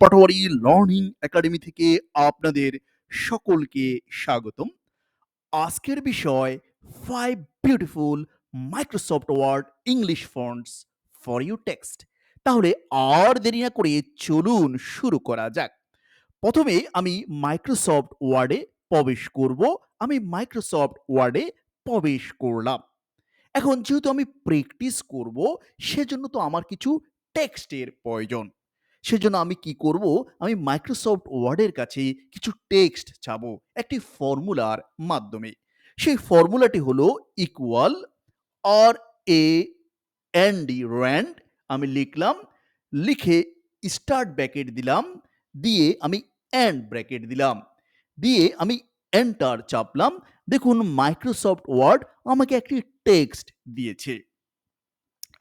Patwari learning academy থেকে আপনাদের সকলকে স্বাগতম। আজকের বিষয় 5 beautiful Microsoft Word English fonts for you text. তাহলে আর দেরি না করে চলুন শুরু করা যাক। প্রথমে আমি মাইক্রোসফট ওয়ার্ডে প্রবেশ করব। আমি মাইক্রোসফট ওয়ার্ডে প্রবেশ করলাম। এখন যেহেতু আমি প্র্যাকটিস করব, সেজন্য তো আমার কিছু টেক্সটের প্রয়োজন। সেজন্য আমি কি করব? আমি মাইক্রোসফট ওয়ার্ডের কাছে কিছু টেক্সট চাবো একটি ফর্মুলার মাধ্যমে। সেই ফর্মুলাটি হলো equal R A N D rand. আমি লিখলাম, লিখে স্টার্ট ব্র্যাকেট দিলাম, দিয়ে আমি এন্ড ব্র্যাকেট দিলাম, দিয়ে আমি এন্টার চাপলাম। দেখুন মাইক্রোসফট ওয়ার্ড আমাকে একটি টেক্সট দিয়েছে।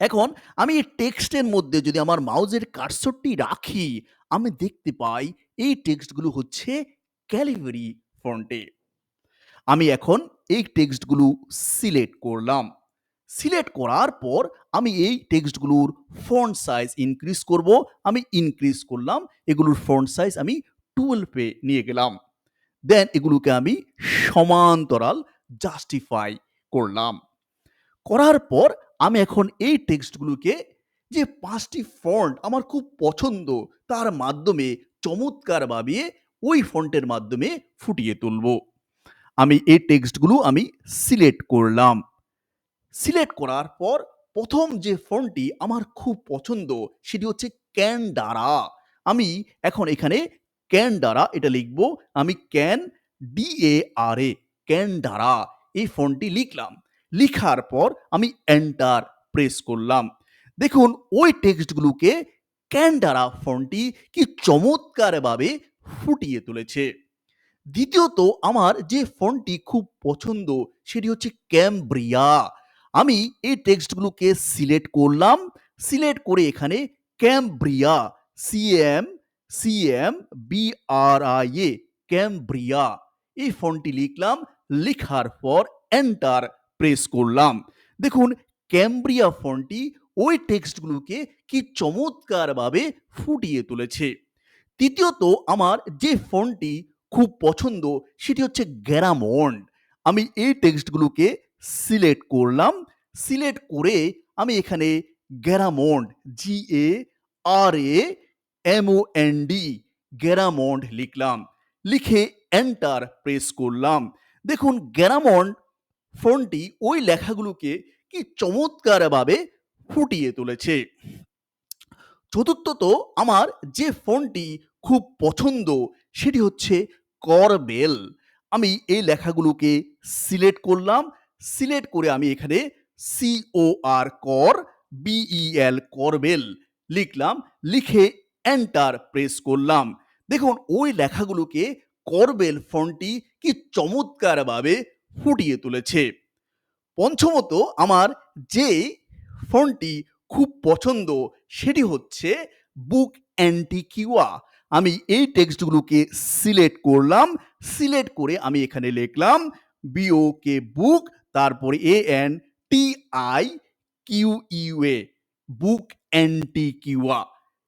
এখন আমি এই টেক্সটের মধ্যে যদি আমার মাউসের কার্সরটি রাখি, আমি দেখতে পাই এই টেক্সটগুলো হচ্ছে ক্যালিব্রি ফন্টে। আমি এখন এই টেক্সটগুলো সিলেক্ট করলাম। সিলেক্ট করার পর আমি এই টেক্সটগুলোর ফন্ট সাইজ ইনক্রিজ করব। আমি ইনক্রিজ করলাম। এগুলোর ফন্ট সাইজ আমি 12 এ নিয়ে গেলাম। দেন এগুলোকে আমি সমান্তরাল জাস্টিফাই করলাম। করার পর আমি এখন এই টেক্সটগুলোকে, যে 5টি ফন্ট আমার খুব পছন্দ, তার মাধ্যমে চমৎকারভাবে ওই ফন্টের মাধ্যমে ফুটিয়ে তুলব। আমি এই টেক্সটগুলো আমি সিলেক্ট করলাম। সিলেক্ট করার পর প্রথম যে ফন্টটি আমার খুব পছন্দ সেটি হচ্ছে ক্যানডারা। আমি এখন এখানে ক্যানডারা এটা লিখব। আমি DARA ক্যানডারা এই ফন্টটি লিখলাম। লিখার পর আমি এন্টার প্রেস করলাম। দেখুন ওই টেক্সটগুলোকে ক্যানডারা ফন্টটি কি চমৎকারভাবে ফুটিয়ে তুলেছে। দ্বিতীয়ত আমার যে ফন্টটি খুব পছন্দ সেটি হচ্ছে ক্যামব্রিয়া। আমি এই টেক্সটগুলোকে সিলেক্ট করলাম। সিলেক্ট করে এখানে ক্যামব্রিয়া CAMBRIA ক্যামব্রিয়া এই ফন্টটি লিখলাম। লিখার পর এন্টার প্রেস করলাম। দেখুন ক্যামব্রিয়া ফন্টটি ওই টেক্সটগুলোকে কি চমৎকারভাবে ফুটিয়ে তুলেছে। তৃতীয়ত আমার যে ফন্টটি খুব পছন্দ সেটি হচ্ছে গ্যারামন্ড। আমি এই টেক্সটগুলোকে সিলেক্ট করলাম। সিলেক্ট করে আমি এখানে গ্যারামন্ড GARAMOND গ্যারামন্ড লিখলাম। লিখে এন্টার প্রেস করলাম। দেখুন গ্যারামন্ড ফন্টটি ওই লেখাগুলোকে কি চমৎকারভাবে ফুটিয়ে তুলেছে। চতুর্থত আমার যে ফন্টটি খুব পছন্দ সেটি হচ্ছে করবেল। আমি এই লেখাগুলোকে সিলেক্ট করলাম। সিলেক্ট করে আমি এখানে COR করবেল লিখলাম। লিখে এন্টার প্রেস করলাম। দেখুন ওই লেখাগুলোকে করবেল ফন্টটি কি চমৎকারভাবে ফুটিয়ে তুলেছে। পঞ্চমত আমার যে ফন্টটি খুব পছন্দ সেটি হচ্ছে বুক অ্যান্টিকিউয়া। আমি এই টেক্সটগুলোকে সিলেক্ট করলাম। সিলেক্ট করে আমি এখানে লিখলাম বুক, তারপরে ANTIQUA বুক অ্যান্টিকিউয়া।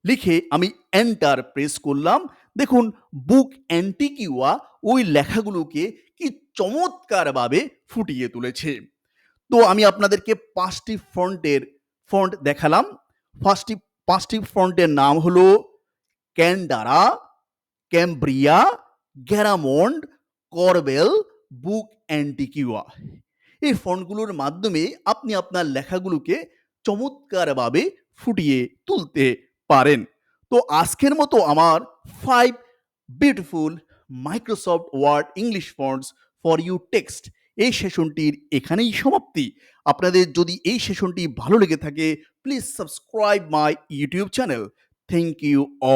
লিখে আমি এন্টার প্রেস করলাম। দেখুন বুক অ্যান্টিকিউয়া ওই লেখাগুলোকে কি চমৎকারভাবে ফুটিয়ে তুলেছে। তো আমি আপনাদেরকে 5টি ফন্ট দেখালাম। 5টি ফন্টের নাম হলো ক্যানডারা, ক্যামব্রিয়া, গ্যারামন্ড, করবেল, বুক অ্যান্টিকিউয়া। এই ফন্টগুলোর মাধ্যমে আপনি আপনার লেখাগুলোকে চমৎকারভাবে ফুটিয়ে তুলতে পারেন। তো আজকের মতো আমার 5 beautiful Microsoft Word English fonts for you text এই সেশনটির এখানেই সমাপ্তি। আপনাদের যদি এই সেশনটি ভালো লেগে থাকে, please subscribe my YouTube channel. Thank you all.